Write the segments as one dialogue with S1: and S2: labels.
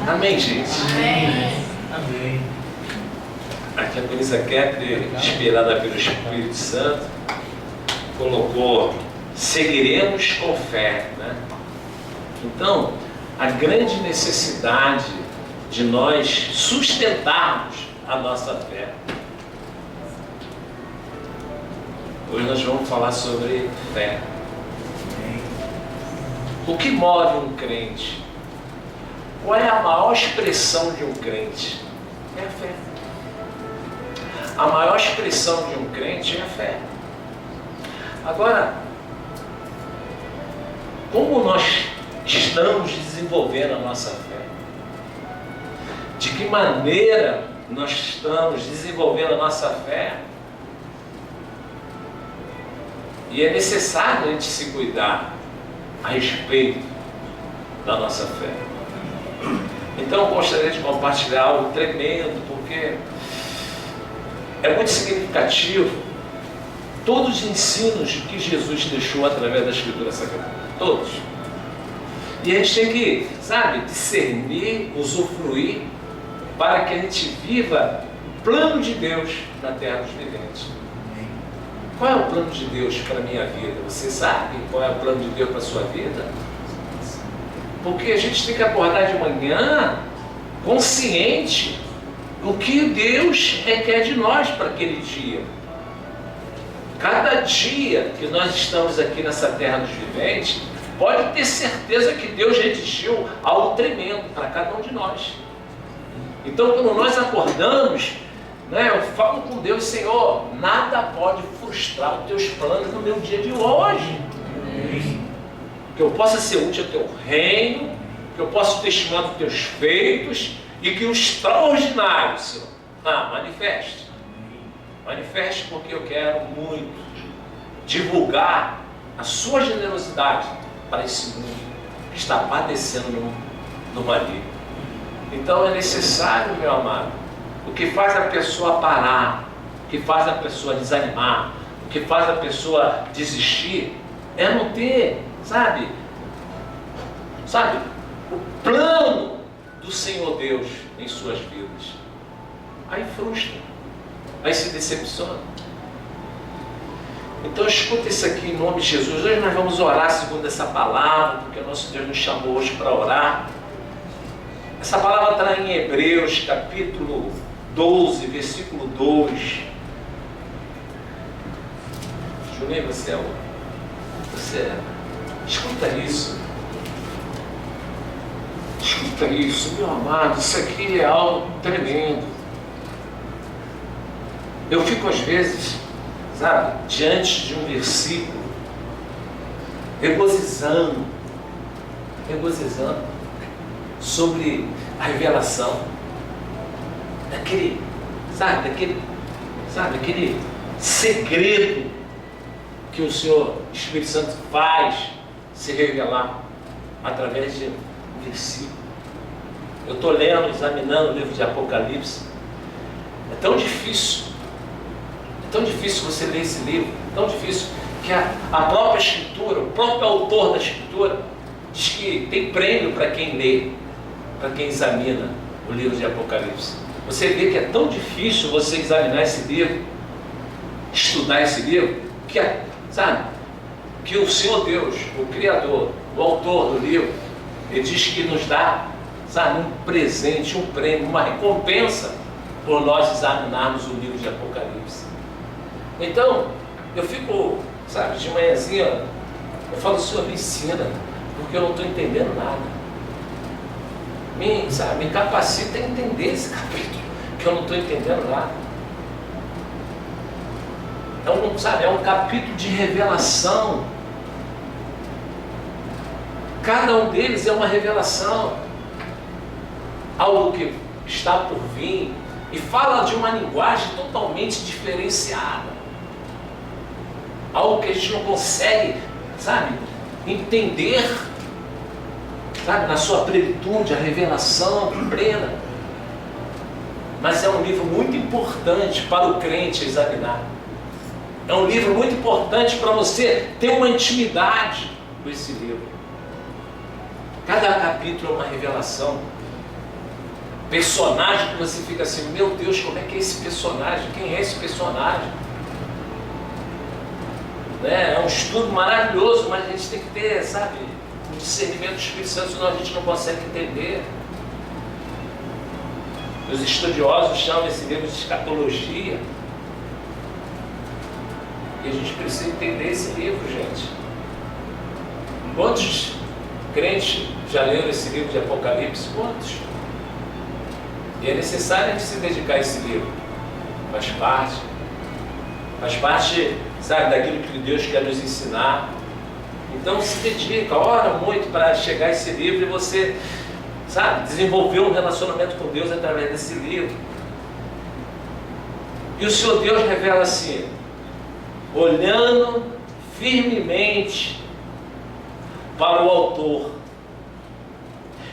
S1: Amém, gente?
S2: Amém.
S3: Amém.
S1: Aqui a Melissa Kepler, inspirada pelo Espírito Santo, colocou: seguiremos com fé, né? Então, a grande necessidade de nós sustentarmos a nossa fé. Hoje nós vamos falar sobre fé. O que move um crente? Qual é a maior expressão de um crente? É a fé. A maior expressão de um crente é a fé. Agora, como nós estamos desenvolvendo a nossa fé? De que maneira nós estamos desenvolvendo a nossa fé? E é necessário a gente se cuidar a respeito da nossa fé. Então eu gostaria de compartilhar algo tremendo, porque é muito significativo todos os ensinos que Jesus deixou através da Escritura Sagrada. Todos. E a gente tem que, discernir, usufruir, para que a gente viva o plano de Deus na terra dos viventes. Qual é o plano de Deus para a minha vida? Você sabe qual é o plano de Deus para a sua vida? Porque a gente tem que acordar de manhã consciente do que Deus requer de nós para aquele dia. Cada dia que nós estamos aqui nessa terra dos viventes, pode ter certeza que Deus redigiu algo tremendo para cada um de nós. Então, quando nós acordamos, eu falo com Deus: Senhor, nada pode frustrar os teus planos no meu dia de hoje. Que eu possa ser útil ao teu reino, que eu possa testemunhar dos teus feitos e que o extraordinário, Senhor, manifeste. Manifeste, porque eu quero muito divulgar a sua generosidade para esse mundo que está padecendo no maligno. Então é necessário, meu amado, o que faz a pessoa parar, o que faz a pessoa desanimar, o que faz a pessoa desistir, é não ter, o plano do Senhor Deus em suas vidas. Aí frustra, aí se decepciona. Então escuta isso aqui em nome de Jesus. Hoje nós vamos orar segundo essa palavra, porque o nosso Deus nos chamou hoje para orar. Essa palavra está em Hebreus capítulo 12, versículo 2. Juninho, você escuta isso. Escuta isso, meu amado. Isso aqui é algo tremendo. Eu fico às vezes, diante de um versículo, regozijando sobre a revelação daquele segredo que o Senhor Espírito Santo faz se revelar através de um versículo. Eu estou lendo, examinando o livro de Apocalipse. É tão difícil você ler esse livro, tão difícil, que a própria Escritura, o próprio autor da Escritura, diz que tem prêmio para quem lê, para quem examina o livro de Apocalipse. Você vê que é tão difícil você examinar esse livro, estudar esse livro, que o Senhor Deus, o Criador, o autor do livro, ele diz que nos dá, um presente, um prêmio, uma recompensa por nós examinarmos o livro de Apocalipse. Então, eu fico, de manhãzinha, eu falo: Senhor, me ensina, porque eu não estou entendendo nada. Me capacita a entender esse capítulo, que eu não estou entendendo nada. É um capítulo de revelação. Cada um deles é uma revelação. Algo que está por vir. E fala de uma linguagem totalmente diferenciada. Algo que a gente não consegue, entender, na sua plenitude, a revelação plena. Mas é um livro muito importante para o crente examinar. É um livro muito importante para você ter uma intimidade com esse livro. Cada capítulo é uma revelação. personagem que você fica assim, meu Deus, como é que é esse personagem? Quem é esse personagem? Né? É um estudo maravilhoso, mas a gente tem que ter, sabe, um discernimento do Espírito Santo, senão a gente não consegue entender. Os estudiosos chamam esse livro de escatologia. E a gente precisa entender esse livro, gente. Quantos crentes já leram esse livro de Apocalipse? Quantos? E é necessário a gente se dedicar a esse livro. Faz parte, sabe, daquilo que Deus quer nos ensinar. Então se dedica, ora muito para chegar a esse livro e você, sabe, desenvolver um relacionamento com Deus através desse livro. E o Senhor Deus revela assim, olhando firmemente para o autor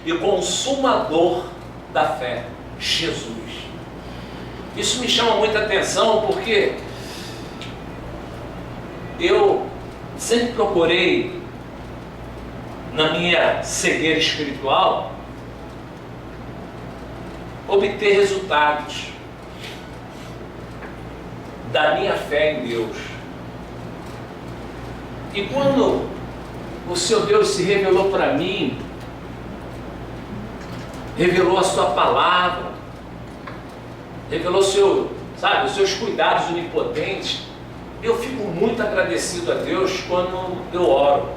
S1: e consumador da fé, Jesus. Isso me chama muita atenção porque eu sempre procurei, na minha cegueira espiritual, obter resultados da minha fé em Deus. E quando o Senhor Deus se revelou para mim, revelou a sua palavra, revelou os seus cuidados onipotentes, eu fico muito agradecido a Deus quando eu oro.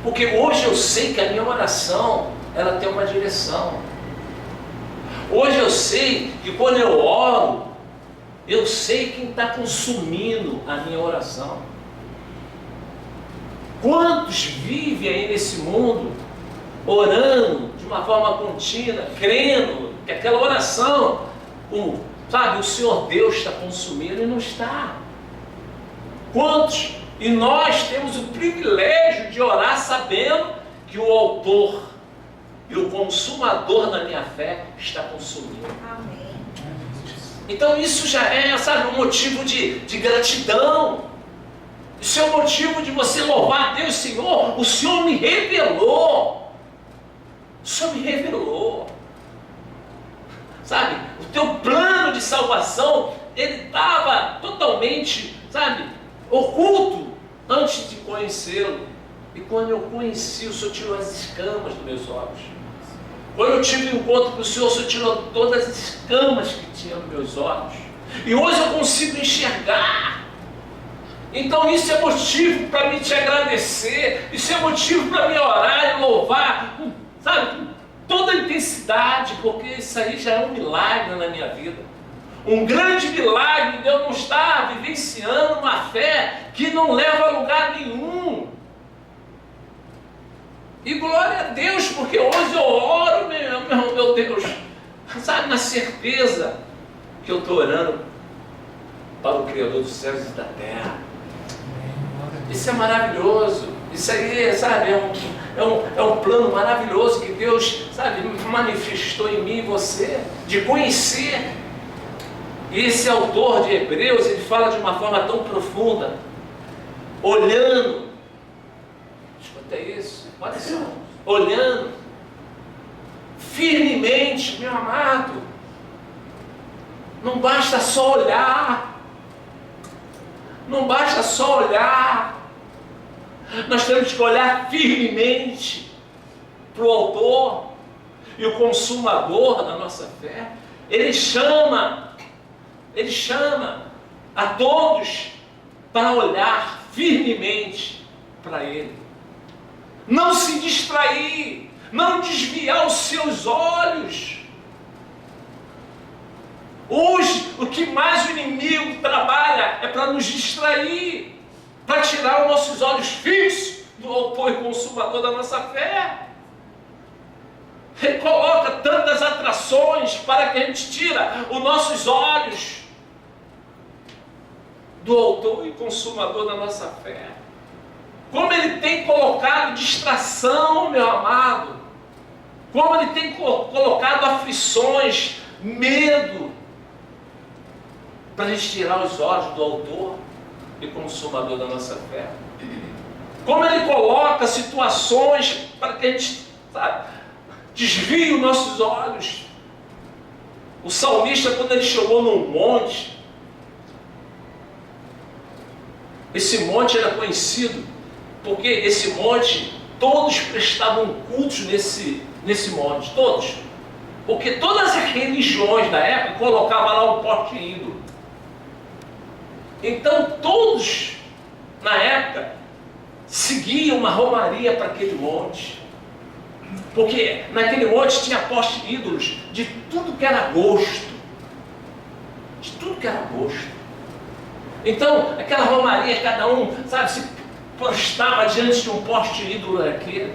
S1: Porque hoje eu sei que a minha oração, ela tem uma direção. Hoje eu sei que quando eu oro, eu sei quem está consumindo a minha oração. Quantos vivem aí nesse mundo orando de uma forma contínua, crendo que aquela oração, o Senhor Deus está consumindo e não está. Quantos? E nós temos o privilégio de orar sabendo que o autor e o consumador da minha fé está consumindo.
S2: Amém.
S1: Então isso já é, um motivo de gratidão. Isso é um motivo de você louvar a Deus, Senhor. O Senhor me revelou. O Senhor me revelou. Sabe? O teu plano de salvação, ele estava totalmente, oculto antes de conhecê-lo. E quando eu conheci, o Senhor tirou as escamas dos meus olhos. Quando eu tive um encontro com o Senhor tirou todas as escamas que tinha nos meus olhos. E hoje eu consigo enxergar. Então isso é motivo para mim te agradecer. Isso é motivo para mim orar e louvar, com toda a intensidade, porque isso aí já é um milagre na minha vida. Um grande milagre de eu não estar vivenciando uma fé que não leva a lugar nenhum. E glória a Deus, porque hoje eu oro, meu Deus, na certeza que eu estou orando para o Criador dos céus e da terra. Isso é maravilhoso. Isso aí, é um plano maravilhoso que Deus, manifestou em mim e você, de conhecer. E esse autor de Hebreus, ele fala de uma forma tão profunda, olhando, escuta isso, olha só, olhando firmemente, meu amado, não basta só olhar, não basta só olhar, nós temos que olhar firmemente para o autor e o consumador da nossa fé. Ele chama a todos para olhar firmemente para Ele. Não se distrair, não desviar os seus olhos. Hoje, o que mais o inimigo trabalha é para nos distrair, para tirar os nossos olhos fixos do autor e consumador da nossa fé. Ele coloca tantas atrações para que a gente tira os nossos olhos do autor e consumador da nossa fé. Como ele tem colocado distração, meu amado. Como ele tem colocado aflições, medo, para a gente tirar os olhos do autor e consumador da nossa fé. Como ele coloca situações para que a gente, desvie os nossos olhos O salmista, quando ele chegou num monte, esse monte era conhecido porque esse monte, todos prestavam cultos nesse monte, todos. Porque todas as religiões da época colocavam lá um poste ídolo. Então todos, na época, seguiam uma romaria para aquele monte. Porque naquele monte tinha postes ídolos de tudo que era gosto. De tudo que era gosto. Então, aquela romaria, cada um, sabe, se prostava diante de um poste ídolo daquele,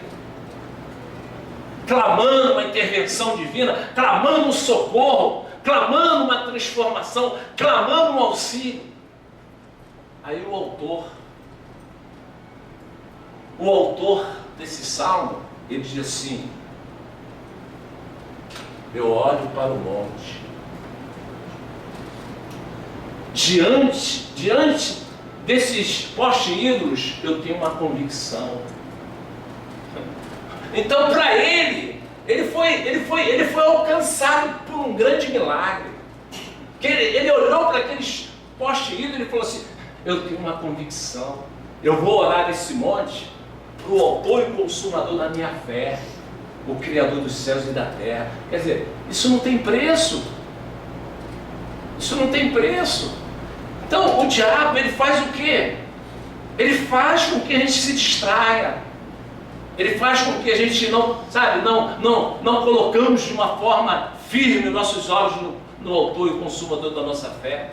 S1: clamando uma intervenção divina, clamando um socorro, clamando uma transformação, clamando um auxílio. Aí o autor desse salmo, ele diz assim: eu olho para o monte, diante desses postes ídolos, eu tenho uma convicção. Então, para ele foi alcançado por um grande milagre. Que ele olhou para aqueles postes ídolos e falou assim: eu tenho uma convicção, eu vou orar nesse monte para o autor e consumador da minha fé, o Criador dos céus e da terra. Quer dizer, isso não tem preço. Isso não tem preço. Então, o diabo, ele faz o quê? Ele faz com que a gente se distraia. Ele faz com que a gente não colocamos de uma forma firme nossos olhos no autor e consumador da nossa fé.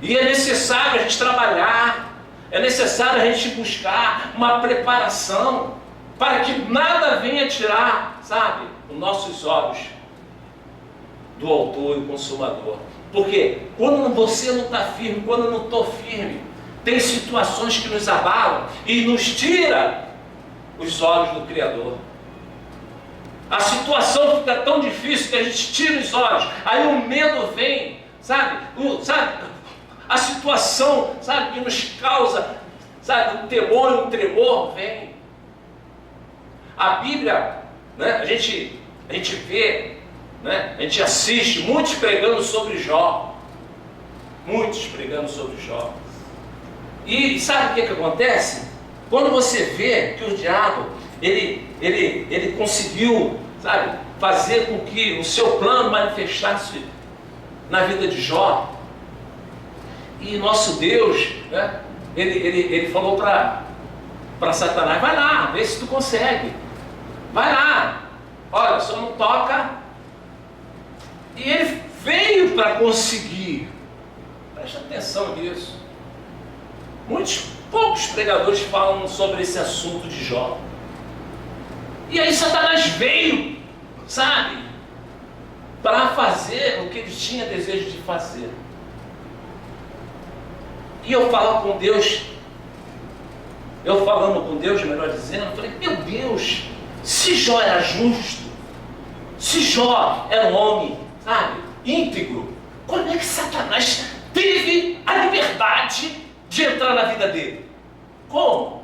S1: E é necessário a gente trabalhar, é necessário a gente buscar uma preparação para que nada venha tirar, os nossos olhos do autor e consumador. Porque quando você não está firme, quando eu não estou firme, tem situações que nos abalam e nos tira os olhos do Criador. A situação fica tão difícil que a gente tira os olhos, aí o medo vem, a situação, que nos causa, um temor e um tremor vem. A Bíblia, a gente vê, a gente assiste muitos pregando sobre Jó. Muitos pregando sobre Jó. E sabe o que acontece? Quando você vê que o diabo, ele conseguiu, fazer com que o seu plano manifestasse na vida de Jó. E nosso Deus, ele falou para Satanás: vai lá, vê se tu consegue. Vai lá, olha, só não toca. E ele veio para conseguir. Presta atenção nisso. Poucos pregadores falam sobre esse assunto de Jó. E aí Satanás veio, para fazer o que ele tinha desejo de fazer. E eu falando com Deus, melhor dizendo, eu falei: meu Deus, se Jó era justo, se Jó era um homem, íntegro, como é que Satanás teve a liberdade de entrar na vida dele? Como?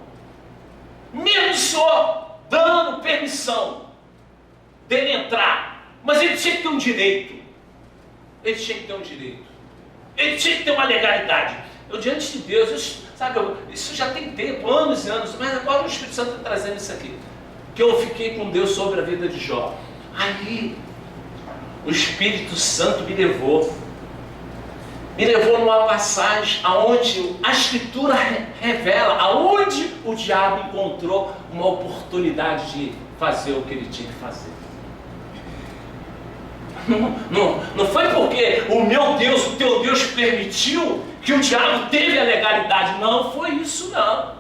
S1: Mesmo só dando permissão dele entrar, mas ele tinha que ter um direito. Ele tinha que ter um direito. Ele tinha que ter uma legalidade. Eu, diante de Deus, isso já tem tempo, anos e anos, mas agora o Espírito Santo está trazendo isso aqui, que eu fiquei com Deus sobre a vida de Jó. Aí o Espírito Santo me levou numa passagem aonde a Escritura revela aonde o diabo encontrou uma oportunidade de fazer o que ele tinha que fazer. Não foi porque o meu Deus, o teu Deus permitiu que o diabo teve a legalidade. Não foi isso, não.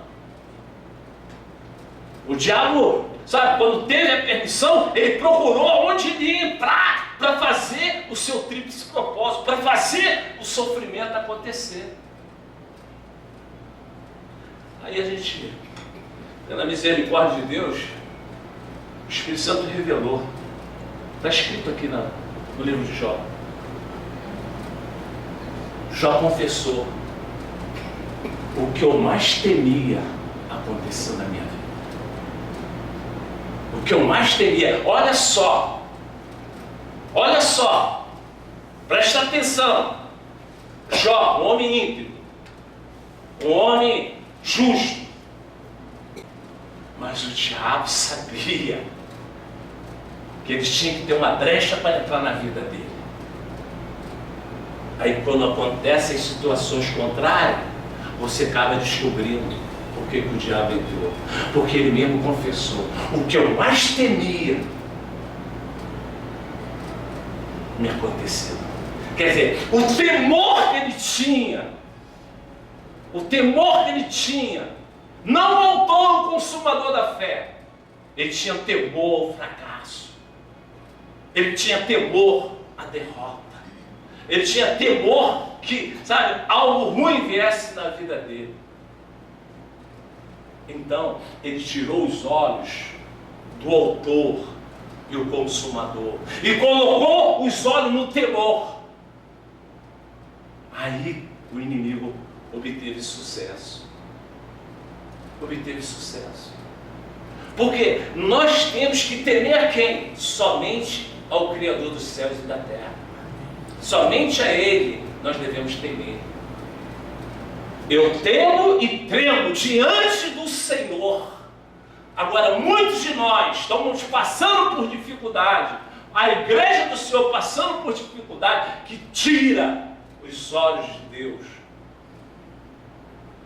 S1: O diabo, quando teve a permissão, ele procurou onde ele ia entrar para fazer o seu tríplice propósito, para fazer o sofrimento acontecer. Aí a gente, pela misericórdia de Deus, o Espírito Santo revelou. Está escrito aqui no livro de Jó. Jó confessou: o que eu mais temia aconteceu na minha vida. O que eu mais temia, olha só Presta atenção. Jó, um homem íntegro, um homem justo. Mas o diabo sabia que ele tinha que ter uma brecha para entrar na vida dele. Aí quando acontecem situações contrárias, você acaba descobrindo por que o diabo entrou. Porque ele mesmo confessou: o que eu mais temia me aconteceu. Quer dizer, o temor que ele tinha, não ao autor, o consumador da fé, ele tinha temor ao fracasso, ele tinha temor à derrota, ele tinha temor que, sabe, algo ruim viesse na vida dele. Então, ele tirou os olhos do autor e o consumador e colocou os olhos no temor. Aí o inimigo obteve sucesso. Porque nós temos que temer a quem? Somente ao Criador dos céus e da terra. Somente a Ele nós devemos temer. Eu temo e tremo diante do Senhor. Agora, muitos de nós estamos passando por dificuldade. A igreja do Senhor passando por dificuldade que tira os olhos de Deus.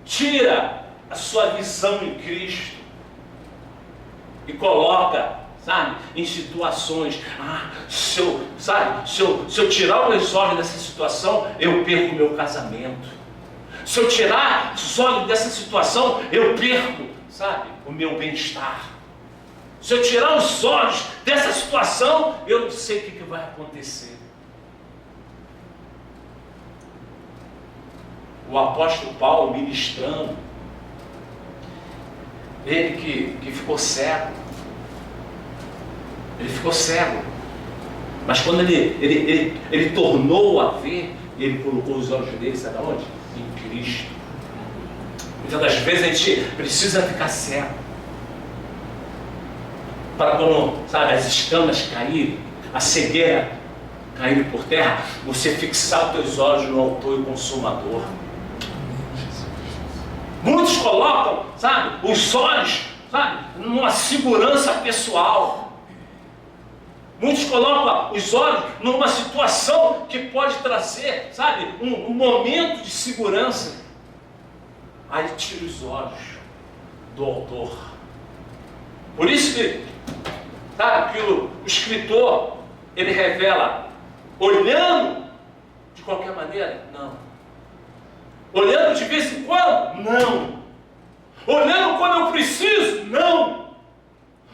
S1: Tira a sua visão em Cristo. E coloca, sabe, em situações. Se eu tirar os meus olhos dessa situação, eu perco o meu casamento. Se eu tirar os olhos dessa situação, eu perco, sabe, o meu bem-estar. Se eu tirar os olhos dessa situação, eu não sei o que vai acontecer. O apóstolo Paulo, ministrando, ele que ficou cego. Ele ficou cego. Mas quando ele tornou a ver, ele colocou os olhos dele, sabe aonde? Em Cristo. Muitas das vezes a gente precisa ficar cego para quando, sabe, as escamas caírem, a cegueira caírem por terra, você fixar os teus olhos no autor e consumador. Muitos colocam, sabe, os olhos, sabe, numa segurança pessoal. Muitos colocam os olhos numa situação que pode trazer, sabe, um momento de segurança. Aí tira os olhos do autor. Por isso que, sabe, que o escritor, ele revela, olhando de qualquer maneira, não. Olhando de vez em quando, não. Olhando quando eu preciso, não.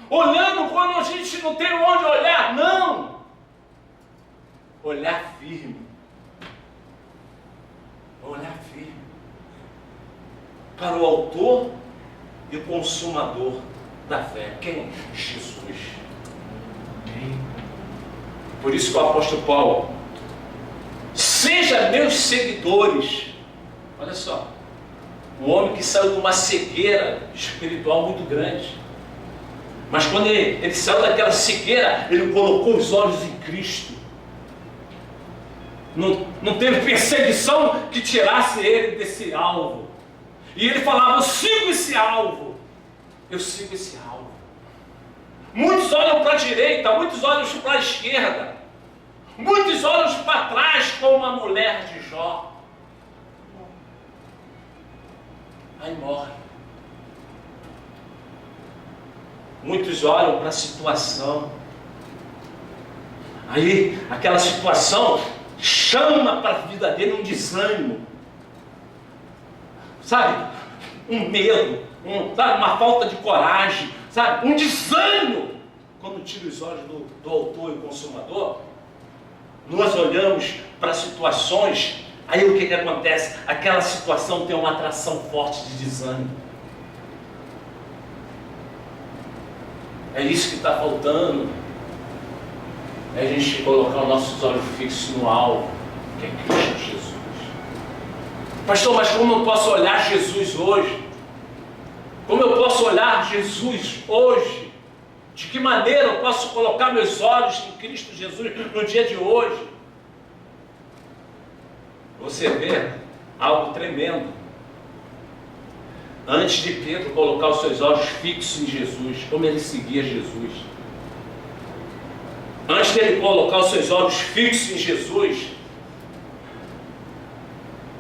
S1: Olhando quando a gente não tem onde olhar, não. Olhar firme. Olhar firme. Para o autor e o consumador da fé. Quem? Jesus. Por isso que o apóstolo Paulo: seja meus seguidores. Olha só, um homem que saiu de uma cegueira espiritual muito grande. Mas quando ele saiu daquela cegueira, ele colocou os olhos em Cristo. Não teve perseguição que tirasse ele desse alvo. E ele falava: eu sigo esse alvo. Eu sigo esse alvo. Muitos olham para a direita, muitos olham para a esquerda. Muitos olham para trás, como a mulher de Jó. Aí morre. Muitos olham para a situação. Aí aquela situação chama para a vida dele um desânimo. Sabe? Um medo, sabe? Uma falta de coragem, sabe? Um desânimo. Quando tira os olhos do autor e consumador, nós olhamos para situações. Aí o que acontece? Aquela situação tem uma atração forte de desânimo. É isso que está faltando. É a gente colocar os nossos olhos fixos no alvo, que é Cristo Jesus. Pastor, mas como eu posso olhar Jesus hoje? Como eu posso olhar Jesus hoje? De que maneira eu posso colocar meus olhos em Cristo Jesus no dia de hoje? você vê algo tremendo. Antes de Pedro colocar os seus olhos fixos em Jesus, como ele seguia Jesus. Antes dele colocar os seus olhos fixos em Jesus,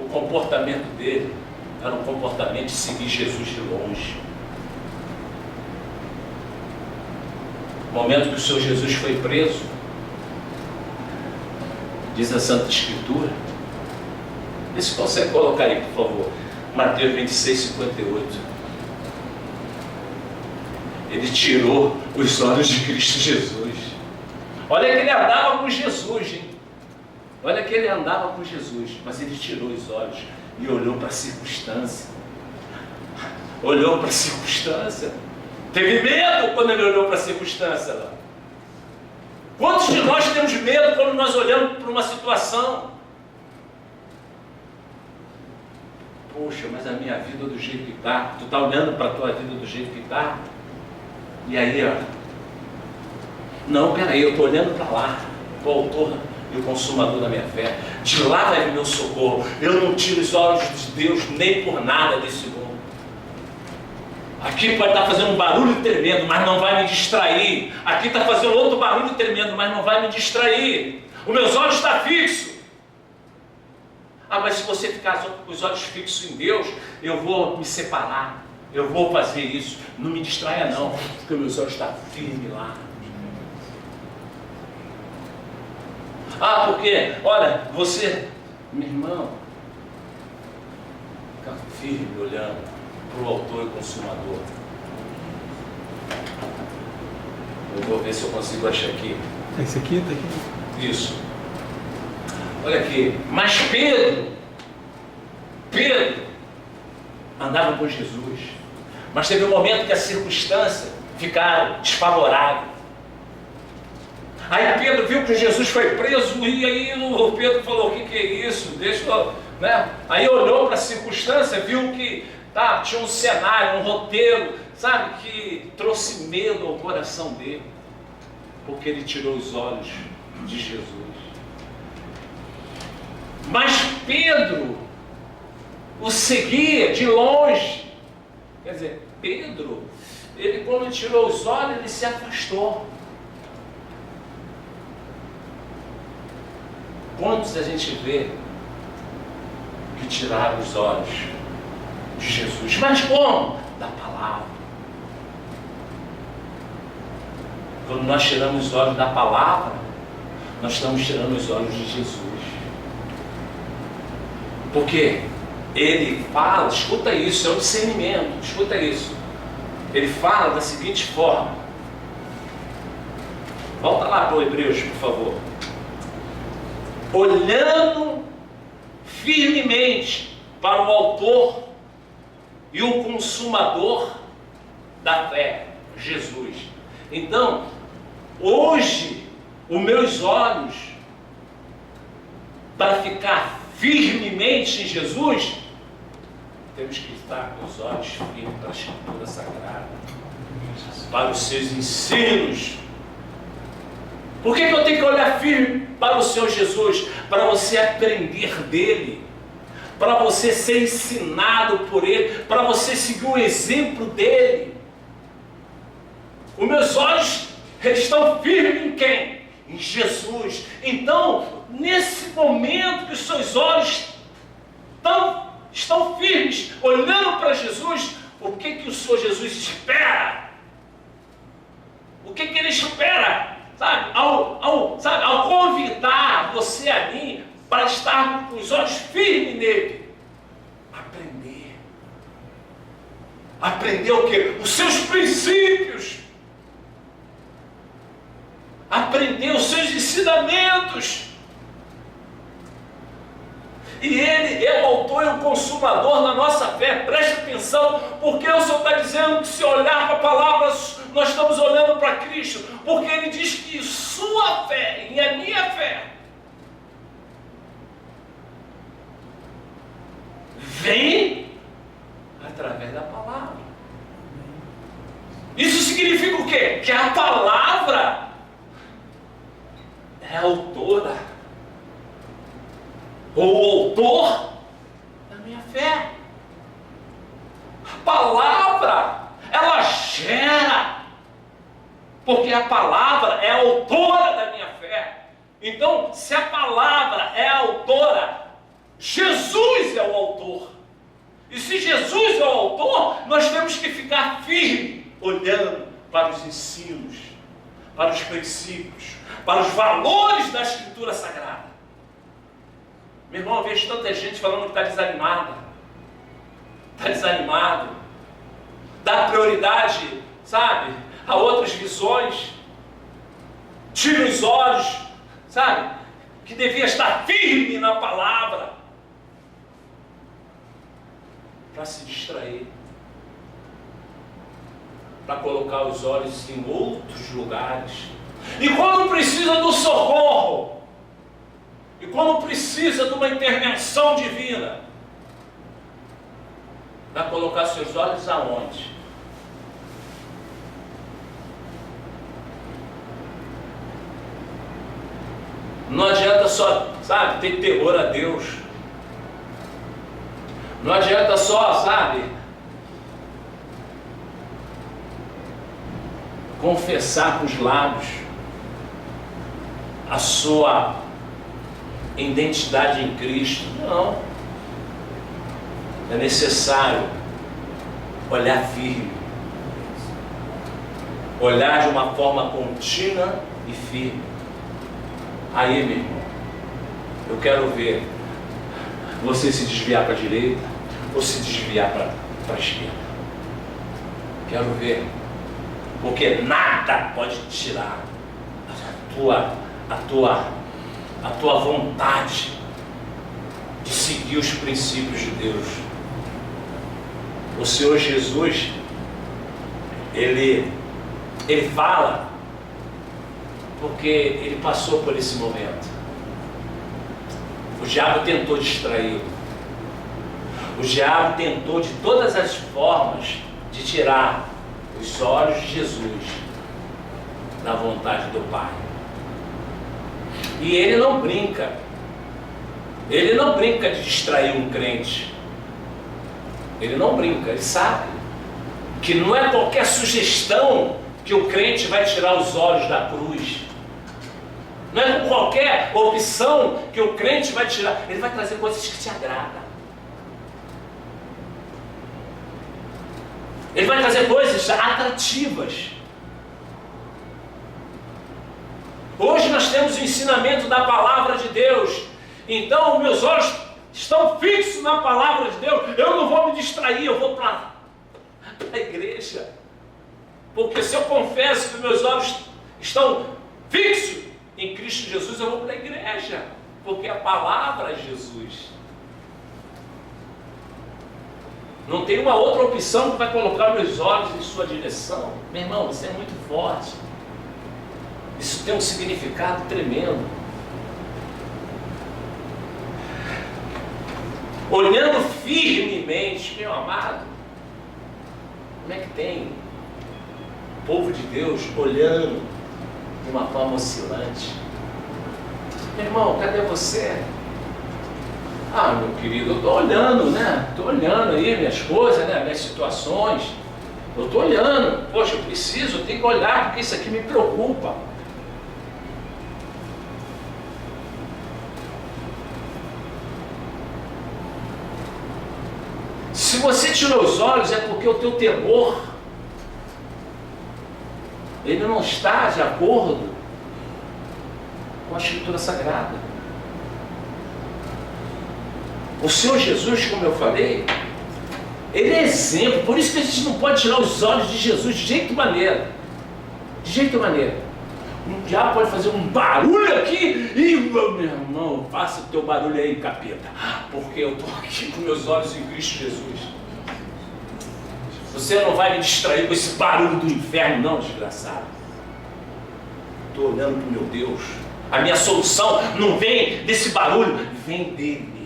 S1: o comportamento dele era um comportamento de seguir Jesus de longe. No momento que o Senhor Jesus foi preso, diz a Santa Escritura, vê se consegue colocar aí, por favor, Mateus 26, 58. Ele tirou os olhos de Cristo Jesus. Olha que ele andava com Jesus, hein? Olha que ele andava com Jesus, mas ele tirou os olhos e olhou para a circunstância. Olhou para a circunstância. Teve medo quando ele olhou para a circunstância lá. Quantos de nós temos medo quando nós olhamos para uma situação? Poxa, mas a minha vida do jeito que está. Tu está olhando para a tua vida do jeito que está? E aí, ó. Não, peraí, eu estou olhando para lá. Para o autor e o consumador da minha fé. De lá vai vir meu socorro. Eu não tiro os olhos de Deus nem por nada desse mundo. Aqui pode estar fazendo um barulho tremendo, mas não vai me distrair. Aqui está fazendo outro barulho tremendo, mas não vai me distrair. Os meus olhos estão fixos. Ah, mas se você ficar com os olhos fixos em Deus, eu vou me separar. Eu vou fazer isso. Não me distraia não, porque os meus olhos estão firmes lá. Ah, porque, olha, você, meu irmão, fica firme olhando para o autor e consumador. Eu vou ver se eu consigo achar aqui.
S2: Esse aqui, tá aqui.
S1: Isso. Olha aqui. Mas Pedro andava com Jesus. Mas teve um momento que a circunstância ficaram desfavorável. Aí Pedro viu que Jesus foi preso e aí o Pedro falou, o que é isso? Deixa eu, né? Aí olhou para a circunstância, viu que tinha um cenário, um roteiro, sabe, que trouxe medo ao coração dele, porque ele tirou os olhos de Jesus. Mas Pedro o seguia de longe. Quer dizer, Pedro, ele quando tirou os olhos, ele se afastou. Quantos a gente vê que tiraram os olhos de Jesus? Mas como? Da palavra. Quando nós tiramos os olhos da palavra, nós estamos tirando os olhos de Jesus. Porque ele fala, escuta isso, é um discernimento, escuta isso. Ele fala da seguinte forma. Volta lá para o Hebreus, por favor. Olhando firmemente para o autor e o consumador da fé, Jesus. Então, hoje, os meus olhos, para ficar firmemente em Jesus, temos que estar com os olhos firmes para a Escritura Sagrada, para os seus ensinos. Por que eu tenho que olhar firme para o Senhor Jesus? Para você aprender dele, para você ser ensinado por ele, para você seguir o exemplo dele. Os meus olhos, eles estão firmes em quem? Em Jesus. Então, nesse momento que os seus olhos estão firmes, olhando para Jesus, o que o Senhor Jesus espera? O que ele espera? Sabe, ao convidar você a mim para estar com os olhos firmes nele, aprender o quê? Os seus princípios, aprender os seus ensinamentos. E ele é o autor e o consumador da nossa fé. Preste atenção, porque o Senhor está dizendo que se olhar para a palavra, nós estamos olhando para Cristo, porque ele diz que sua fé e a minha fé vem através da palavra. Isso significa o quê? Que a palavra é a autora. ou o autor da minha fé. A palavra, ela gera, porque a palavra é a autora da minha fé. Então, se a palavra é a autora, Jesus é o autor. E se Jesus é o autor, nós temos que ficar firme, olhando para os ensinos, para os princípios, para os valores da Escritura Sagrada. Meu irmão, eu vejo tanta gente falando que está desanimada. Está desanimado. Dá prioridade, sabe, a outras visões. Tira os olhos, sabe, que devia estar firme na palavra, para se distrair, para colocar os olhos em outros lugares. E quando precisa do socorro, e quando precisa de uma intervenção divina, vai colocar seus olhos aonde? Não adianta só, sabe, ter temor a Deus. Não adianta só, sabe, confessar com os lábios a sua identidade em Cristo. Não. É necessário olhar firme. Olhar de uma forma contínua e firme. Aí, meu irmão, eu quero ver você se desviar para a direita ou se desviar para a esquerda. Quero ver. Porque nada pode tirar a tua vontade de seguir os princípios de Deus. O Senhor Jesus, Ele fala porque Ele passou por esse momento. O diabo tentou distraí-lo. O diabo tentou de todas as formas de tirar os olhos de Jesus da vontade do Pai. E ele não brinca. Ele não brinca de distrair um crente. Ele não brinca, ele sabe que não é qualquer sugestão que o crente vai tirar os olhos da cruz. Não é com qualquer opção que o crente vai tirar. Ele vai trazer coisas que te agradam. Ele vai trazer coisas atrativas. Hoje nós temos o ensinamento da palavra de Deus. Então meus olhos estão fixos na palavra de Deus. Eu não vou me distrair, eu vou para a igreja. Porque se eu confesso que meus olhos estão fixos em Cristo Jesus, eu vou para a igreja. Porque a palavra é Jesus. Não tem uma outra opção que vai colocar meus olhos em sua direção. Meu irmão, isso é muito forte. Isso tem um significado tremendo. Olhando firmemente, meu amado, como é que tem o povo de Deus olhando de uma forma oscilante? Meu irmão, cadê você? Ah, meu querido, eu estou olhando, né? Estou olhando aí minhas coisas, né? Minhas situações. Eu estou olhando. Poxa, eu tenho que olhar porque isso aqui me preocupa. Se você tirou os olhos é porque o teu temor, ele não está de acordo com a Escritura Sagrada. O Senhor Jesus, como eu falei, Ele é exemplo. Por isso que a gente não pode tirar os olhos de Jesus de jeito maneira. De jeito maneira. Um diabo pode fazer um barulho aqui e, meu irmão, faça o teu barulho aí, capeta. Porque eu estou aqui com meus olhos em Cristo Jesus. Você não vai me distrair com esse barulho do inferno, não, desgraçado. Estou olhando para o meu Deus. A minha solução não vem desse barulho, vem dele.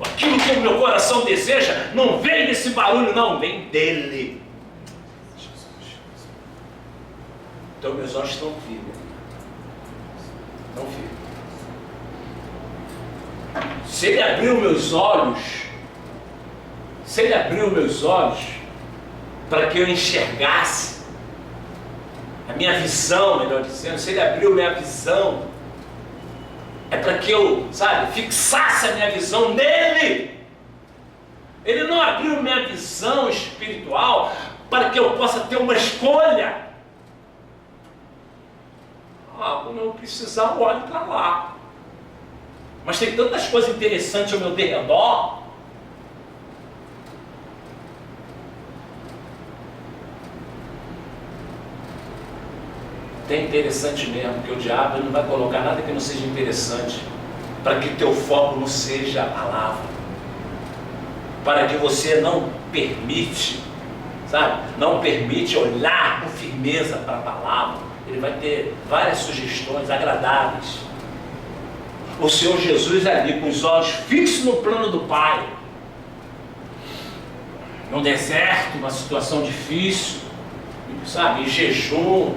S1: Aquilo que o meu coração deseja não vem desse barulho, não, vem dele. Então meus olhos estão firmes. Estão firmes. Se Ele abriu meus olhos, para que eu enxergasse, a minha visão, melhor dizendo, se Ele abriu minha visão, é para que eu, fixasse a minha visão nele. Ele não abriu minha visão espiritual para que eu possa ter uma escolha. Quando eu precisar, eu olho para lá. Mas tem tantas coisas interessantes ao meu derredor. Tem interessante mesmo, porque o diabo não vai colocar nada que não seja interessante, para que teu foco não seja a palavra, para que você não permite olhar com firmeza para a palavra. Ele vai ter várias sugestões agradáveis. O Senhor Jesus ali, com os olhos fixos no plano do Pai, num deserto, uma situação difícil, em jejum,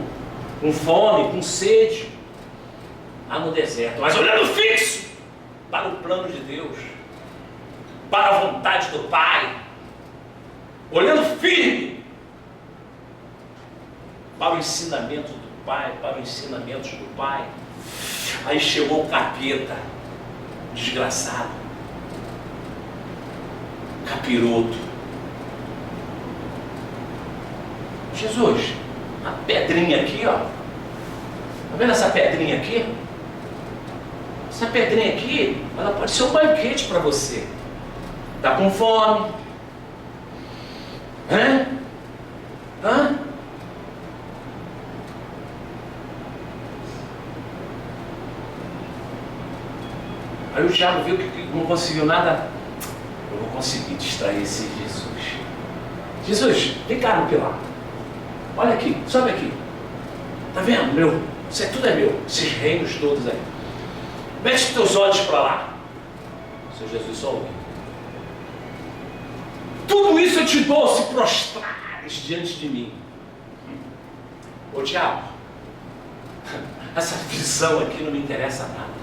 S1: com fome, com sede, lá no deserto, mas olhando fixo para o plano de Deus, para a vontade do Pai, olhando firme para o ensinamento do Pai, para os ensinamentos do Pai. Aí chegou o capeta, desgraçado, capiroto. Jesus, a pedrinha aqui, ó. Tá vendo essa pedrinha aqui? Essa pedrinha aqui, ela pode ser um banquete para você. Tá com fome? Hã? Aí o diabo viu que não conseguiu nada. Eu vou conseguir distrair esse Jesus. Jesus, vem cá no pilar. Olha aqui, sobe aqui. Tá vendo? Meu, isso tudo é meu. Esses reinos todos aí. Mete teus olhos para lá. O Senhor Jesus só ouviu. Tudo isso eu te dou se prostrares diante de mim. Ô diabo, essa visão aqui não me interessa nada.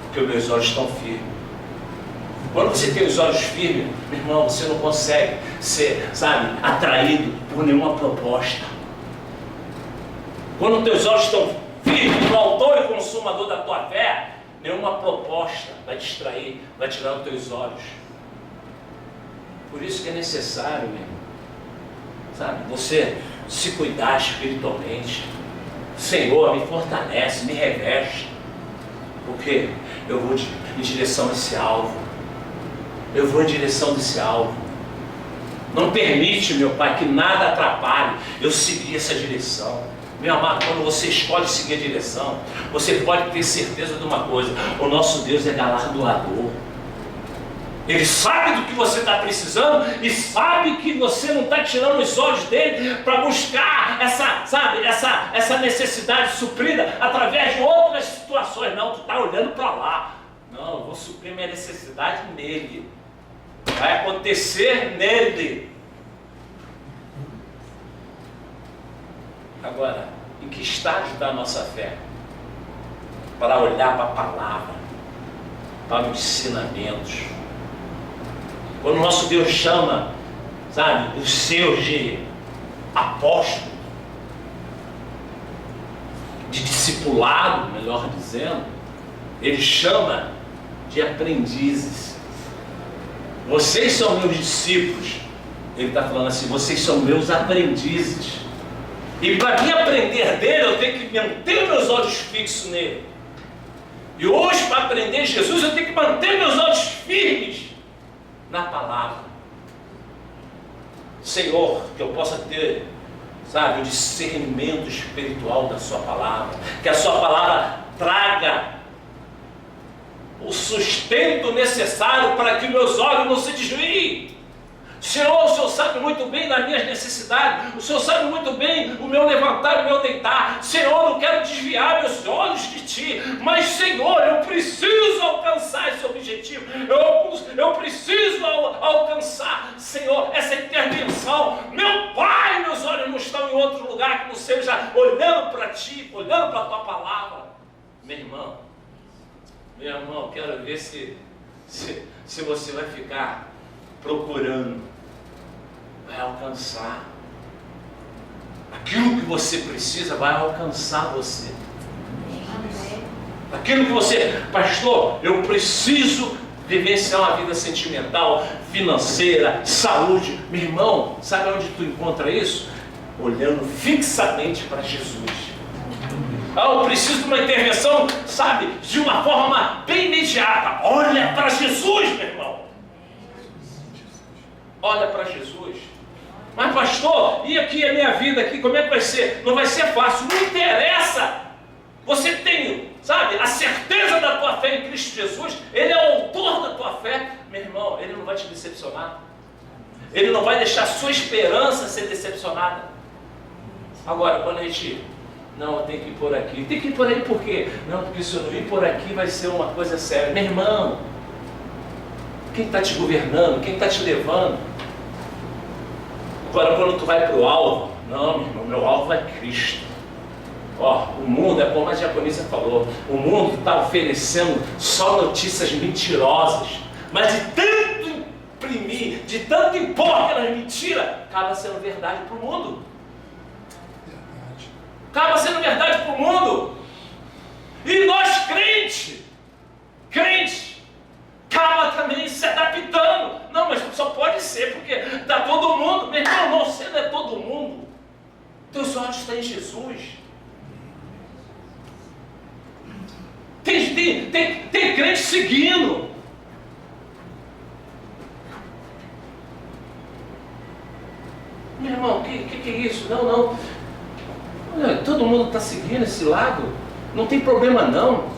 S1: Porque os meus olhos estão firmes. Quando você tem os olhos firmes, meu irmão, você não consegue ser, atraído por nenhuma proposta. Quando os teus olhos estão firmes no autor e consumador da tua fé, nenhuma proposta vai te distrair, vai tirar os teus olhos. Por isso que é necessário, meu irmão, você se cuidar espiritualmente. Senhor, me fortalece, me reveste. Porque eu vou em direção a esse alvo. Eu vou em direção desse alvo. Não permite, meu Pai, que nada atrapalhe eu seguir essa direção. Meu amado, quando você escolhe seguir a direção, você pode ter certeza de uma coisa: o nosso Deus é galardoador. Ele sabe do que você está precisando e sabe que você não está tirando os olhos dele para buscar essa necessidade suprida através de outras situações. Não, tu está olhando para lá. Não, eu vou suprir minha necessidade nele. Vai acontecer nele. Agora, em que estágio está a nossa fé? Para olhar para a palavra, para os ensinamentos. Quando o nosso Deus chama, os seus de apóstolo, de discipulado, melhor dizendo, Ele chama de aprendizes. Vocês são meus discípulos. Ele está falando assim: vocês são meus aprendizes. E para me aprender dele, eu tenho que manter meus olhos fixos nele. E hoje, para aprender Jesus, eu tenho que manter meus olhos firmes na palavra. Senhor, que eu possa ter, o discernimento espiritual da sua palavra, que a sua palavra traga o sustento necessário para que meus olhos não se desviem. Senhor, o Senhor sabe muito bem das minhas necessidades, o Senhor sabe muito bem o meu levantar e o meu deitar. Senhor, não quero desviar meus olhos de Ti, mas Senhor, eu preciso alcançar esse objetivo, eu preciso alcançar, Senhor, essa intervenção. Meu Pai, meus olhos não estão em outro lugar que não seja olhando para Ti, olhando para a Tua palavra. Meu irmão, Meu irmão, quero ver se você vai ficar procurando, vai alcançar. Aquilo que você precisa vai alcançar você. Aquilo que você, pastor, eu preciso vivenciar uma vida sentimental, financeira, saúde. Meu irmão, sabe onde tu encontra isso? Olhando fixamente para Jesus. Eu preciso de uma intervenção, sabe, de uma forma bem imediata. Olha para Jesus, meu irmão. Olha para Jesus. Mas pastor, e aqui a minha vida aqui, como é que vai ser? Não vai ser fácil, não interessa. Você tem, sabe, a certeza da tua fé em Cristo Jesus. Ele é o autor da tua fé. Meu irmão, Ele não vai te decepcionar. Ele não vai deixar a sua esperança ser decepcionada. Agora, quando a gente, não, tem que ir por aqui. Tem que ir por aí por quê? Não, porque se eu não ir por aqui vai ser uma coisa séria. Meu irmão, quem está te governando? Quem está te levando? Agora, quando tu vai para o alvo, não, meu irmão, meu alvo é Cristo. Ó, o mundo, é como a diaconisa falou, o mundo está oferecendo só notícias mentirosas, mas de tanto imprimir, de tanto impor aquelas mentiras, acaba sendo verdade para o mundo. Acaba sendo verdade para o mundo. E nós crente, acaba também se adaptando. Não, mas só pode ser porque está todo mundo. Meu irmão, não, você não é todo mundo. Teus olhos estão em Jesus. Tem crente seguindo. Meu irmão, que é isso? Não. Olha, todo mundo está seguindo esse lado. Não tem problema não.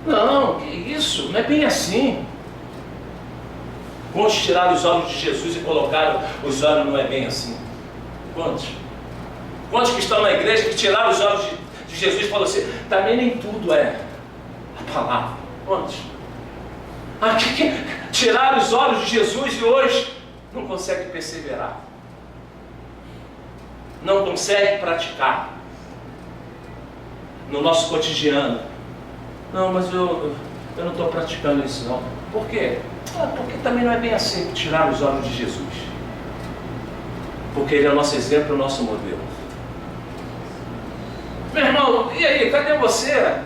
S1: Não, que isso? Não é bem assim. Quantos tiraram os olhos de Jesus e colocaram os olhos não é bem assim? Quantos? Quantos que estão na igreja que tiraram os olhos de Jesus e falaram assim, também nem tudo é a palavra? Quantos? Que tiraram os olhos de Jesus e hoje não consegue perseverar, não consegue praticar no nosso cotidiano. Não, mas eu não estou praticando isso não. Por quê? Porque também não é bem assim tirar os olhos de Jesus. Porque Ele é o nosso exemplo, o nosso modelo. Meu irmão, e aí, cadê você?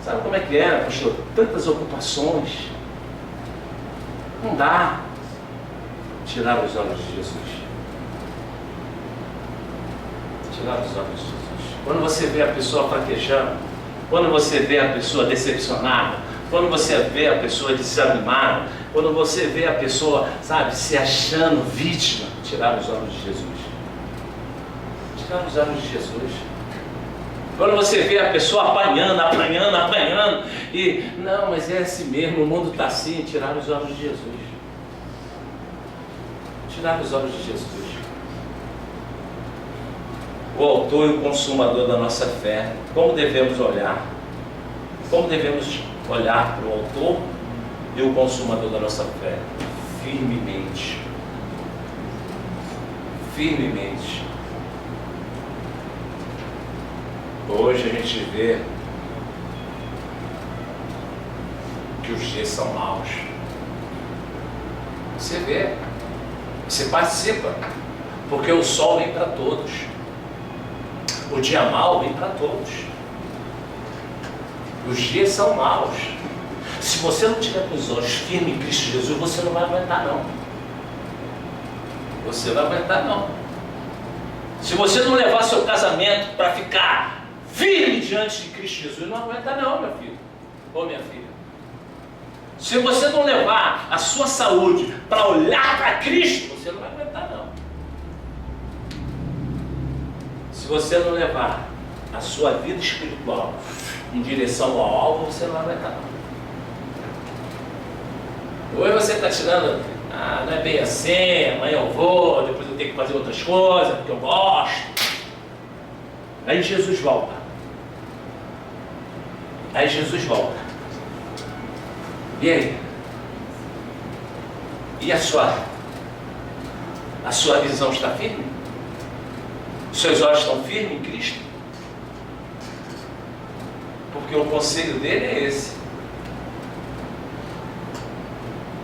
S1: Sabe como é que é, pastor? Tantas ocupações. Não dá tirar os olhos de Jesus. Tirar os olhos de Jesus. Quando você vê a pessoa fraquejando, quando você vê a pessoa decepcionada, quando você vê a pessoa desanimada, quando você vê a pessoa, sabe, se achando vítima, tirar os olhos de Jesus. Tirar os olhos de Jesus. Quando você vê a pessoa apanhando, e não, mas é assim mesmo, o mundo está assim, tirar os olhos de Jesus. Tirar os olhos de Jesus. O autor e o consumador da nossa fé. Como devemos olhar? Como devemos olhar para o autor e o consumador da nossa fé? Firmemente. Firmemente. Hoje a gente vê que os dias são maus. Você vê, você participa, porque o sol vem para todos. O dia mau vem para todos. Os dias são maus. Se você não tiver com os olhos firmes em Cristo Jesus, você não vai aguentar não. Você não vai aguentar não. Se você não levar seu casamento para ficar firme diante de Cristo Jesus, não aguenta não, meu filho ou minha filha. Se você não levar a sua saúde para olhar para Cristo, você não vai aguentar não. Se você não levar a sua vida espiritual em direção ao alvo, você não vai aguentar não. Hoje você está tirando, não é bem assim, amanhã eu vou, depois eu tenho que fazer outras coisas, porque eu gosto. Aí Jesus volta. E aí? E a sua visão está firme? Seus olhos estão firmes em Cristo? Porque Porque o conselho dele é esse.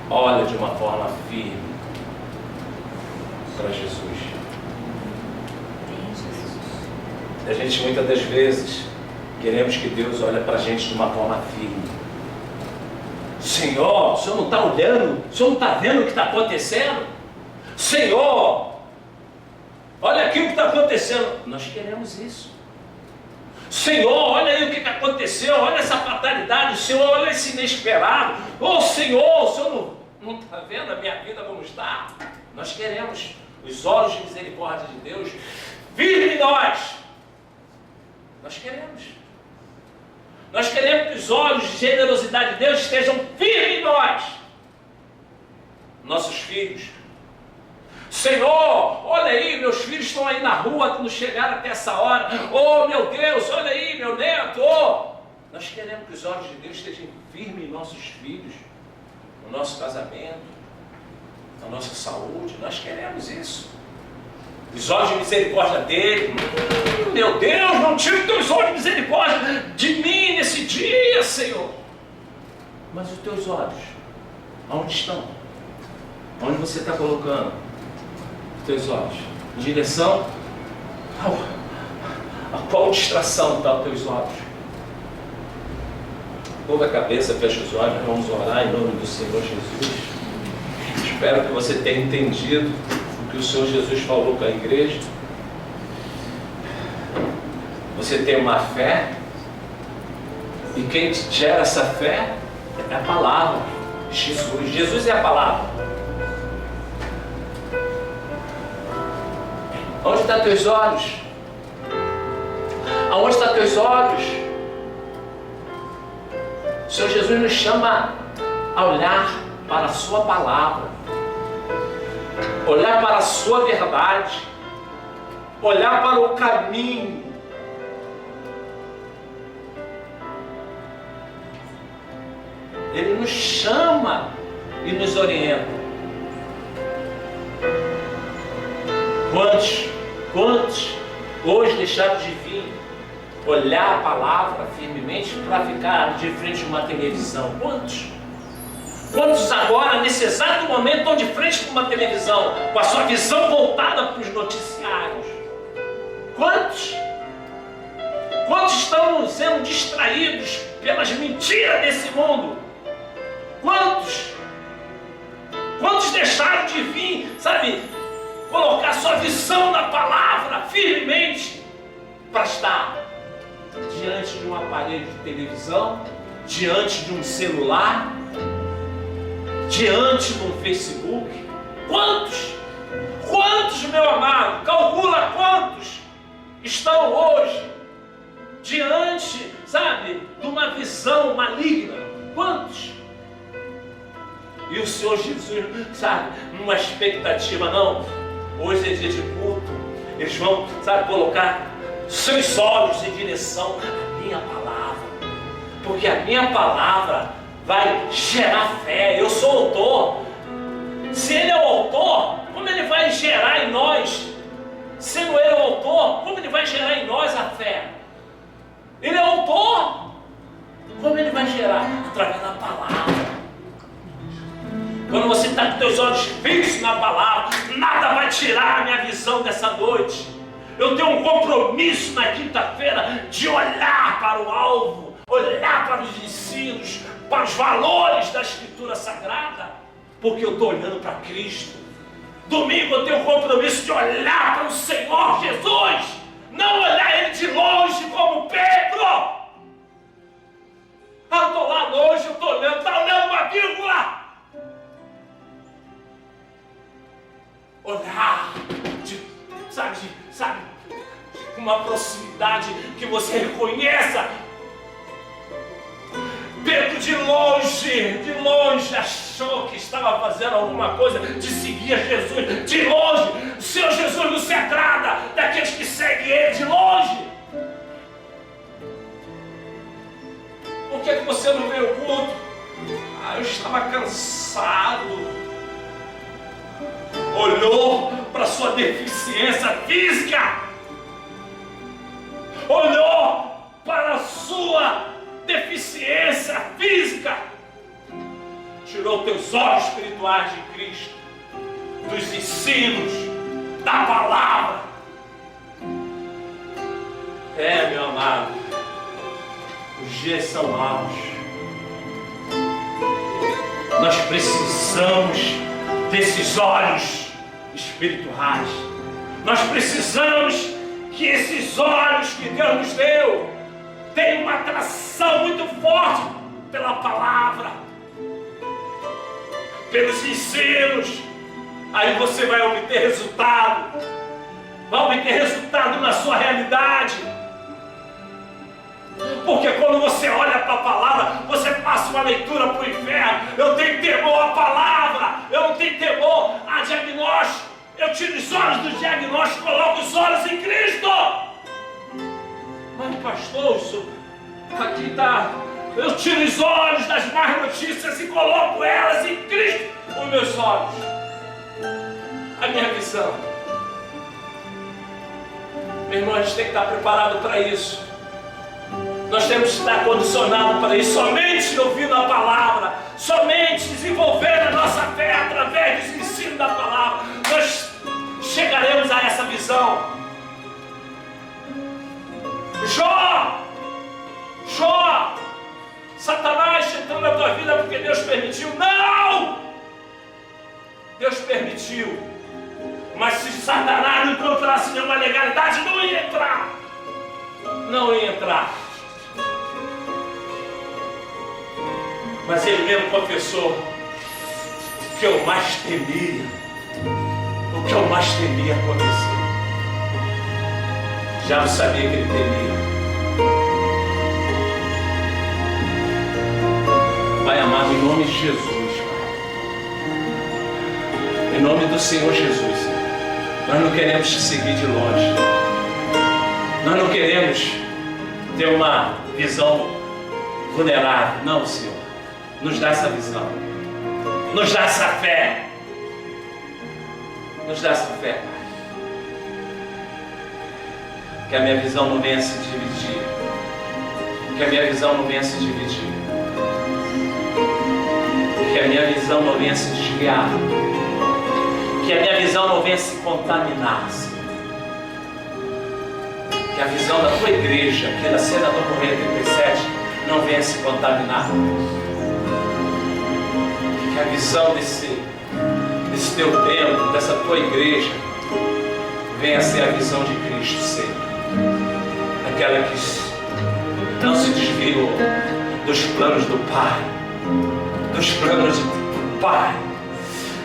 S1: Olha de uma forma firme para Jesus. A gente muitas das vezes queremos que Deus olhe para a gente de uma forma firme. Senhor, o Senhor não está olhando? O Senhor não está vendo o que está acontecendo? Senhor, olha aqui o que está acontecendo. Nós queremos isso. Senhor, olha aí o que aconteceu. Olha essa fatalidade. Senhor, olha esse inesperado. Oh Senhor, o Senhor não está vendo a minha vida como está? Nós queremos os olhos de misericórdia de Deus firme em nós. Nós queremos. Nós queremos que os olhos de generosidade de Deus estejam firmes em nós. Nossos filhos. Senhor, olha aí, meus filhos estão aí na rua, não chegaram até essa hora. Oh meu Deus, olha aí, meu neto. Oh. Nós queremos que os olhos de Deus estejam firmes em nossos filhos, no nosso casamento, na nossa saúde. Nós queremos isso. Os olhos de misericórdia dele. Meu Deus, não tire os teus olhos de misericórdia de mim nesse dia, Senhor. Mas os teus olhos, aonde estão? Onde você está colocando os teus olhos? Em direção a qual distração estão os teus olhos? Pouca a cabeça, fecha os olhos, vamos orar em nome do Senhor Jesus. Espero que você tenha entendido que o Senhor Jesus falou com a igreja. Você tem uma fé, e quem gera essa fé é a palavra. Jesus. Jesus é a palavra. Onde estão teus olhos? Aonde estão teus olhos? O Senhor Jesus nos chama a olhar para a sua palavra, olhar para a sua verdade, olhar para o caminho. Ele nos chama e nos orienta. Quantos hoje deixaram de vir olhar a palavra firmemente para ficar de frente a uma televisão? Quantos agora, nesse exato momento, estão de frente para uma televisão, com a sua visão voltada para os noticiários? Quantos estão sendo distraídos pelas mentiras desse mundo? Quantos deixaram de vir, colocar sua visão na palavra firmemente para estar diante de um aparelho de televisão, diante de um celular, diante do Facebook? Quantos, meu amado, calcula quantos estão hoje diante, de uma visão maligna? Quantos? E o Senhor Jesus, numa expectativa, não, hoje é dia de culto, eles vão, colocar seus olhos em direção à minha palavra, porque a minha palavra vai gerar fé. Eu sou autor. Se ele é o autor, como ele vai gerar em nós? Sendo ele o autor, como ele vai gerar em nós a fé? Ele é o autor. Como ele vai gerar? Através da palavra. Quando você está com teus olhos fixos na palavra, nada vai tirar a minha visão dessa noite. Eu tenho um compromisso na quinta-feira de olhar para o alvo, olhar para os ensinos, para os valores da Escritura Sagrada, porque eu estou olhando para Cristo. Domingo eu tenho o compromisso de olhar para o Senhor Jesus, não olhar Ele de longe como Pedro. Eu estou lá longe, eu estou olhando, está olhando uma vírgula. Olhar, com uma proximidade que você reconheça. Pedro de longe achou que estava fazendo alguma coisa de seguir Jesus. De longe, o Senhor Jesus não se agrada daqueles que seguem Ele de longe. Por que você não veio ao culto? Eu estava cansado. Olhou para sua deficiência física, olhou para a sua deficiência física, tirou teus olhos espirituais de Cristo, dos ensinos, da palavra. Meu amado, os dias são maus. Nós precisamos desses olhos espirituais. Nós precisamos que esses olhos que Deus nos deu tenham uma atração muito forte pela palavra, pelos ensinos. Aí você vai obter resultado. Vai obter resultado na sua realidade. Porque quando você olha para a palavra, você passa uma leitura para o inferno. Eu tenho temor à palavra, eu não tenho temor a diagnóstico. Eu tiro os olhos do diagnóstico e coloco os olhos em Cristo. Mas pastor, isso aqui está... Eu tiro os olhos das más notícias e coloco elas em Cristo. Os meus olhos, a minha visão. Meu irmão, a gente tem que estar preparado para isso. Nós temos que estar condicionados para isso, somente ouvindo a palavra, somente desenvolvendo a nossa fé através dos ensinos da palavra, nós chegaremos a essa visão. Jó, Satanás entrou na tua vida porque Deus permitiu? Não! Deus permitiu, mas se Satanás não encontrasse nenhuma legalidade, não ia entrar. Não ia entrar. Mas ele mesmo confessou: o que eu mais temia, acontecer. Já não sabia que ele temia. Pai amado, em nome de Jesus, Pai, em nome do Senhor Jesus, nós não queremos te seguir de longe. Nós não queremos ter uma visão vulnerável. Não, Senhor. Nos dá essa visão. Nos dá essa fé. Nos dá essa fé, Pai. Que a minha visão não venha se dividir. Que a minha visão não venha se dividir. Que a minha visão não venha se desviar. Que a minha visão não venha se contaminar, Senhor. Que a visão da tua igreja, aqui da cena do Correio 37, não venha se contaminar. Que a visão desse teu templo, dessa tua igreja, venha a ser a visão de Cristo sempre. Aquela que não se desviou dos planos do Pai. Dos planos do Pai.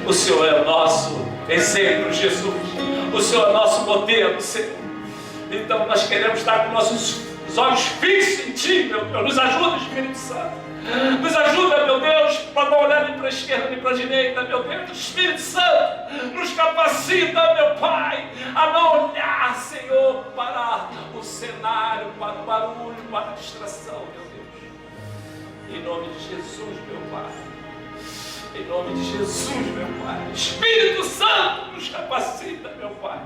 S1: O Senhor é o nosso exemplo, Jesus. O Senhor é o nosso modelo, Senhor. Então nós queremos estar com nossos olhos fixos em Ti, meu Deus. Nos ajuda, Espírito Santo. Nos ajuda, meu Deus, para não olhar nem para a esquerda nem para a direita, meu Deus. Espírito Santo, nos capacita, meu Pai, a não olhar, Senhor, para o cenário, para o barulho, para a distração, meu Deus. Em nome de Jesus, meu Pai. Em nome de Jesus, meu Pai. Espírito Santo, nos capacita, meu Pai.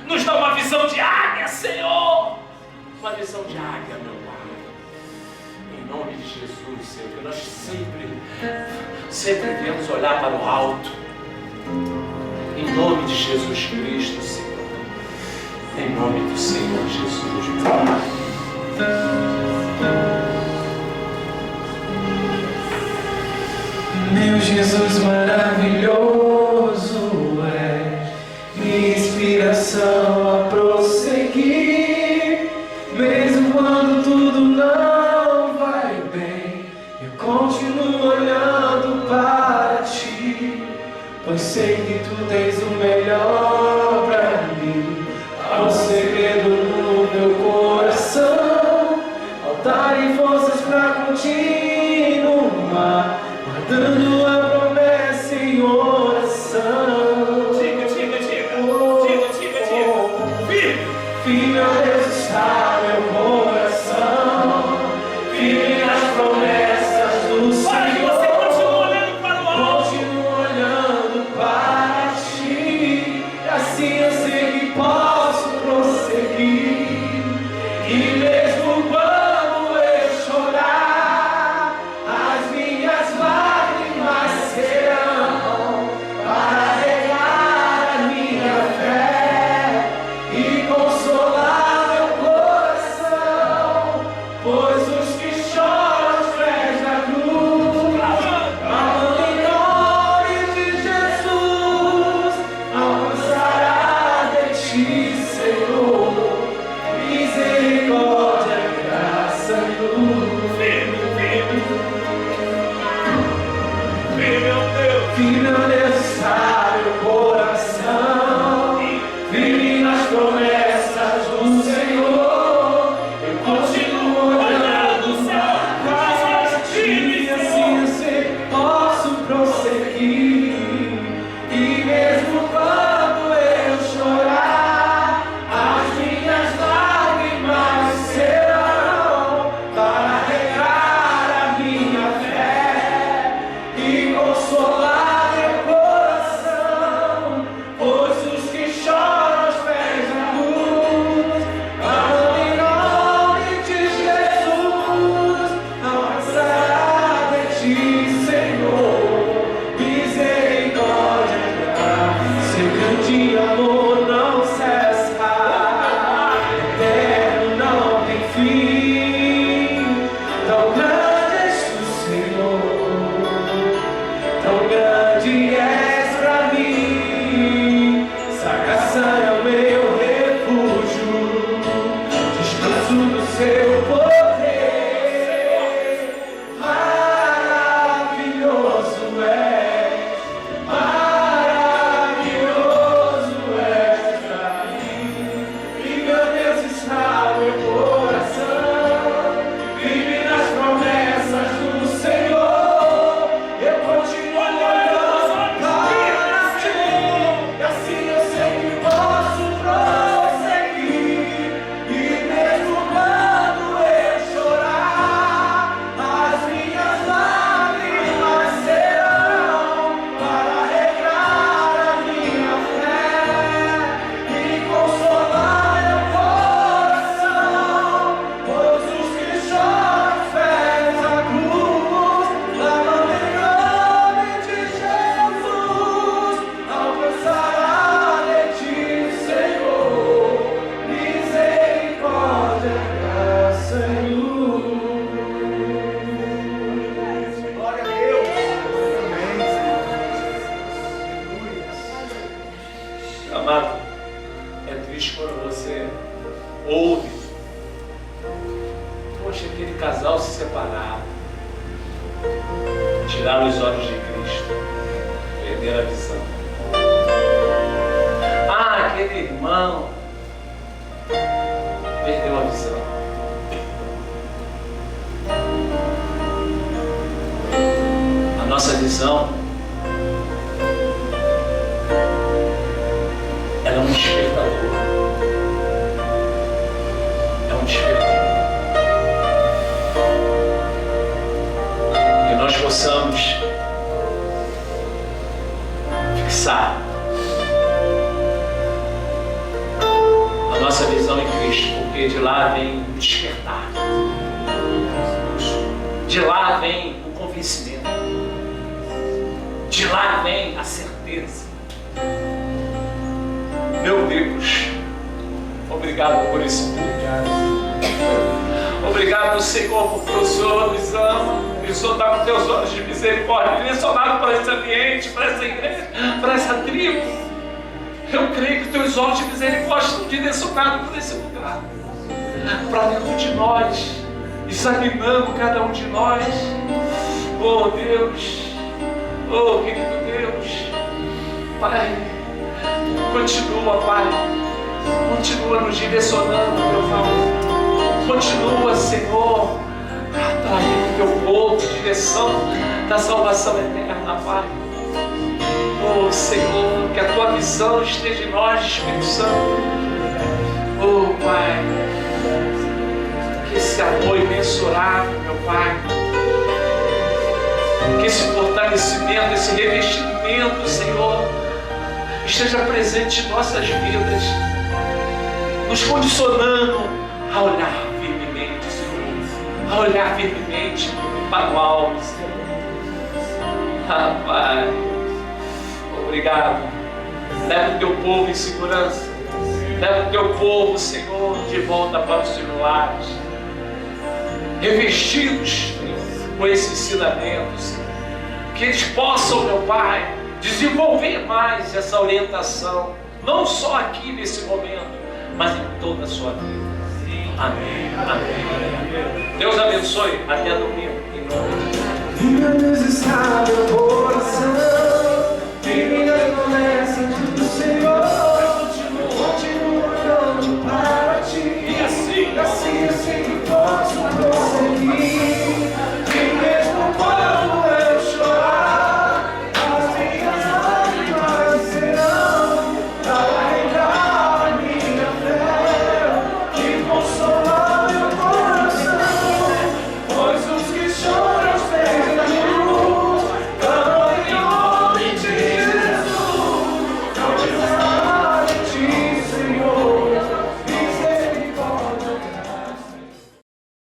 S1: Nos dá uma visão de águia, Senhor. Uma visão de águia, meu Pai. Em nome de Jesus, Senhor, que nós sempre devemos olhar para o alto. Em nome de Jesus Cristo, Senhor. Em nome do Senhor Jesus, meu Pai.
S3: Meu Jesus maravilhoso é minha inspiração a prosseguir, mesmo quando tudo não vai bem, eu continuo olhando para Ti, pois sei que Tu tens o melhor para mim. Há um segredo no meu coração, altar e forças para continuar, guardando a promessa em oração.
S1: Diga.
S3: Firme, ó Deus, está meu coração, firme nas promessas do Senhor.
S1: Para que você continue olhando para o alto.
S3: Continuo olhando para Ti, gozo do seu poder. Maravilhoso és, maravilhoso és pra mim. E meu Deus está no meu coração, vive nas promessas do Senhor. Eu continuo olhando para ti, e assim eu sei que posso prosseguir. E mesmo quando eu chorar, as minhas lágrimas serão para regrar a minha fé e consolar meu coração. Pois os que choram fés a cruz, clamando em nome de Jesus, alcançará de ti, Senhor, misericórdia, graça e luz. Glória a Deus.
S1: Amado, é triste quando você ouve, poxa, aquele casal se separaram, tiraram os olhos de Cristo, perderam a visão. Ah, aquele irmão perdeu a visão. A nossa visão, ela é um despertador. É um despertador. Que nós possamos fixar a nossa visão em Cristo, porque de lá vem o despertar. De lá vem o convencimento. De lá vem a certeza. Meu Deus, obrigado por esse culto. Obrigado, Senhor, porque o Senhor nos ama. E o Senhor está com teus olhos de misericórdia direcionado para esse ambiente, para essa igreja, para essa tribo. Eu creio que teus olhos de misericórdia estão direcionados para esse lugar, para dentro de nós, examinando cada um de nós. Oh Deus, oh querido Deus, Pai, continua, Pai, continua nos direcionando, meu Pai. Continua, Senhor, atraindo teu povo em direção da salvação eterna, Pai. Oh, Senhor, que a tua visão esteja em nós, Espírito Santo. Oh, Pai, que esse amor imensurável, meu Pai, que esse fortalecimento, esse revestimento, Senhor, esteja presente em nossas vidas, nos condicionando a olhar firmemente, Senhor, a olhar firmemente para o alto, Senhor. Ah, Pai, obrigado. Leva o teu povo em segurança. Leva o teu povo, Senhor, de volta para os seus lares, revestidos, Senhor, com esse ensinamento, Senhor. Que eles possam, meu Pai, desenvolver mais essa orientação, não só aqui nesse momento, mas em toda a sua vida. Amém. Amém. Deus abençoe. Até domingo. Em nome de Jesus.
S3: Meu Deus está meu coração, vive nas promessas do Senhor. Eu continuo olhando para ti, e assim eu sei que